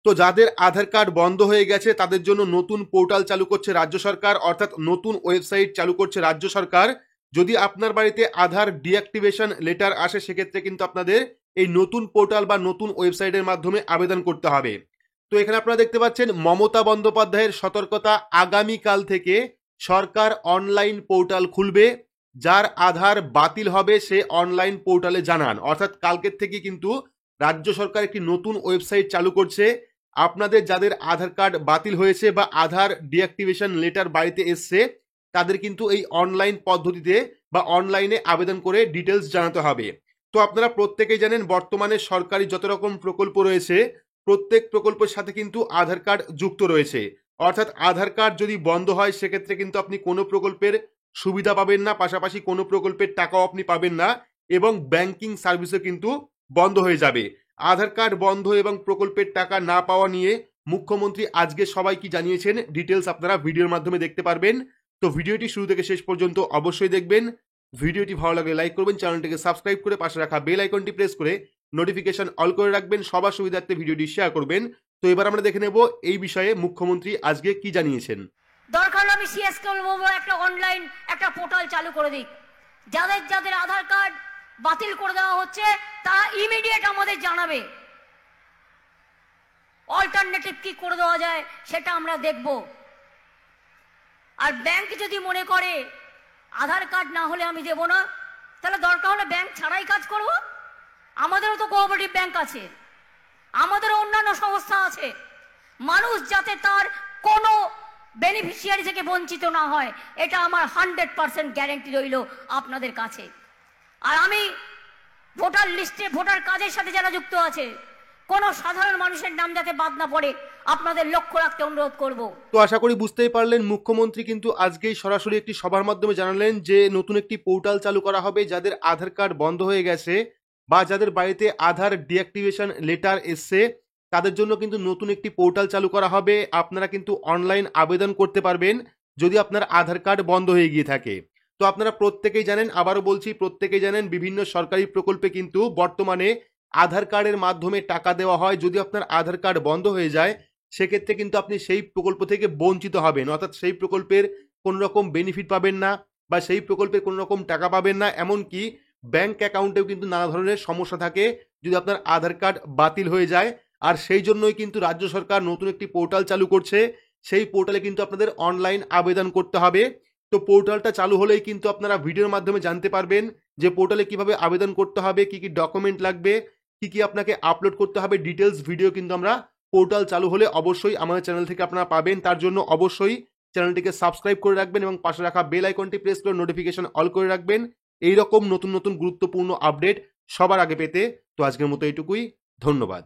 তো যাদের আধার কার্ড বন্ধ হয়ে গেছে তাদের জন্য নতুন পোর্টাল চালু করছে রাজ্য সরকার, অর্থাৎ নতুন ওয়েবসাইট চালু করছে রাজ্য সরকার। যদি আপনার বাড়িতে আধার ডিঅ্যাক্টিভেশন লেটার আসে সেক্ষেত্রে কিন্তু আপনাদের এই নতুন পোর্টাল বা নতুন ওয়েবসাইটের মাধ্যমে আবেদন করতে হবে। তো এখানে আপনারা দেখতে পাচ্ছেন মমতা বন্দ্যোপাধ্যায়ের সতর্কতা, আগামীকাল থেকে সরকার অনলাইন পোর্টাল খুলবে। যার আধার বাতিল হবে সে অনলাইন পোর্টালে জানান। অর্থাৎ কালকের থেকে কিন্তু রাজ্য সরকার একটি নতুন ওয়েবসাইট চালু করছে। আপনাদের যাদের আধার কার্ড বাতিল হয়েছে বা আধার ডিঅ্যাক্টিভেশন লেটার বাড়িতে এসছে তাদের কিন্তু এই অনলাইন পদ্ধতিতে বা অনলাইনে আবেদন করে ডিটেলস জানাতে হবে। তো আপনারা প্রত্যেকেই জানেন বর্তমানে সরকারি যত রকম প্রকল্প রয়েছে প্রত্যেক প্রকল্পের সাথে কিন্তু আধার কার্ড যুক্ত রয়েছে। অর্থাৎ আধার কার্ড যদি বন্ধ হয় সেক্ষেত্রে কিন্তু আপনি কোনো প্রকল্পের সুবিধা পাবেন না, পাশাপাশি কোনো প্রকল্পের টাকাও আপনি পাবেন না এবং ব্যাংকিং সার্ভিসও কিন্তু বন্ধ হয়ে যাবে। আধার কার্ড বন্ধ এবং প্রকল্পের টাকা না পাওয়া নিয়ে মুখ্যমন্ত্রী আজকে সবাইকে জানিয়েছেন, ডিটেলস আপনারা ভিডিওর মাধ্যমে দেখতে পারবেন। তো ভিডিওটি শুরু থেকে শেষ পর্যন্ত অবশ্যই দেখবেন। ভিডিওটি ভালো লাগলে লাইক করবেন, চ্যানেলটিকে সাবস্ক্রাইব করে পাশে রাখা বেল আইকনটি প্রেস করে নোটিফিকেশন অল করে রাখবেন, সবার সুবিধার্থে ভিডিওটি শেয়ার করবেন। তো এবার আমরা দেখে নেব এই বিষয়ে মুখ্যমন্ত্রী আজকে কি জানিয়েছেন। দরকার হলে আমি সিএসকে বলবো একটা অনলাইন একটা পোর্টাল চালু করে দিক। যাদের যাদের আধার কার্ড বাতিল করে দেওয়া হচ্ছে তারা ইমিডিয়েট আমাদের জানাবে, অল্টারনেটিভ কি করে দেওয়া যায় সেটা আমরা দেখব। আর ব্যাংক যদি মনে করে আধার কার্ড না হলে আমি দেব না, তাহলে দরকার হলে ব্যাংক ছাড়াই কাজ করব। আমাদেরও তো কোঅপারেটিভ ব্যাংক আছে, আমাদেরও অন্যান্য সংস্থা আছে। মানুষ যাতে তার কোনো বেনিফিশিয়ারি থেকে বঞ্চিত না হয় এটা আমার 100% গ্যারেন্টি রইল আপনাদের কাছে। আর আমি ভোটার লিস্টে ভোটার কাজের সাথে যারা যুক্ত আছে কোনো সাধারণ মানুষের নাম যাতে বাদ না পড়ে আপনাদের লক্ষ্য রাখতে অনুরোধ করব। তো আশা করি বুঝতেই পারলেন মুখ্যমন্ত্রী কিন্তু আজকেই সরাসরি একটি সভার মাধ্যমে জানালেন যে নতুন একটি পোর্টাল চালু করা হবে। যাদের আধার কার্ড বন্ধ হয়ে গেছে বা যাদের বাড়িতে আধার ডিঅ্যাক্টিভেশন লেটার এসছে তাদের জন্য কিন্তু নতুন একটি পোর্টাল চালু করা হবে। আপনারা কিন্তু অনলাইন আবেদন করতে পারবেন যদি আপনার আধার কার্ড বন্ধ হয়ে গিয়ে থাকে। তো আপনারা প্রত্যেকেই জানেন, আবারও বলছি প্রত্যেকেই জানেন, বিভিন্ন সরকারি প্রকল্পে কিন্তু বর্তমানে আধার কার্ডের মাধ্যমে টাকা দেওয়া হয়। যদি আপনার আধার কার্ড বন্ধ হয়ে যায় সেক্ষেত্রে কিন্তু আপনি সেই প্রকল্প থেকে বঞ্চিত হবেন, অর্থাৎ সেই প্রকল্পের কোনো রকম বেনিফিট পাবেন না বা সেই প্রকল্পের কোনো রকম টাকা পাবেন না। এমনকি ব্যাংক অ্যাকাউন্টেও কিন্তু নানা ধরনের সমস্যা থাকে যদি আপনার আধার কার্ড বাতিল হয়ে যায়। আর সেই জন্যই কিন্তু রাজ্য সরকার নতুন একটি পোর্টাল চালু করছে। সেই পোর্টালে কিন্তু আপনাদের অনলাইন আবেদন করতে হবে। তো পোর্টালটা চালু হলেই কিন্তু আপনারা ভিডিওর মাধ্যমে জানতে পারবেন যে পোর্টালে কিভাবে আবেদন করতে হবে, কি কি ডকুমেন্ট লাগবে, কি কি আপনাকে আপলোড করতে হবে, ডিটেলস ভিডিও কিন্তু আমরা পোর্টাল চালু হলে অবশ্যই আমাদের চ্যানেল থেকে আপনারা পাবেন। তার জন্য অবশ্যই চ্যানেলটিকে সাবস্ক্রাইব করে রাখবেন এবং পাশে রাখা বেল আইকনটি প্রেস করে নোটিফিকেশন অল করে রাখবেন এইরকম নতুন নতুন গুরুত্বপূর্ণ আপডেট সবার আগে পেতে। তো আজকের মতো এইটুকুই, ধন্যবাদ।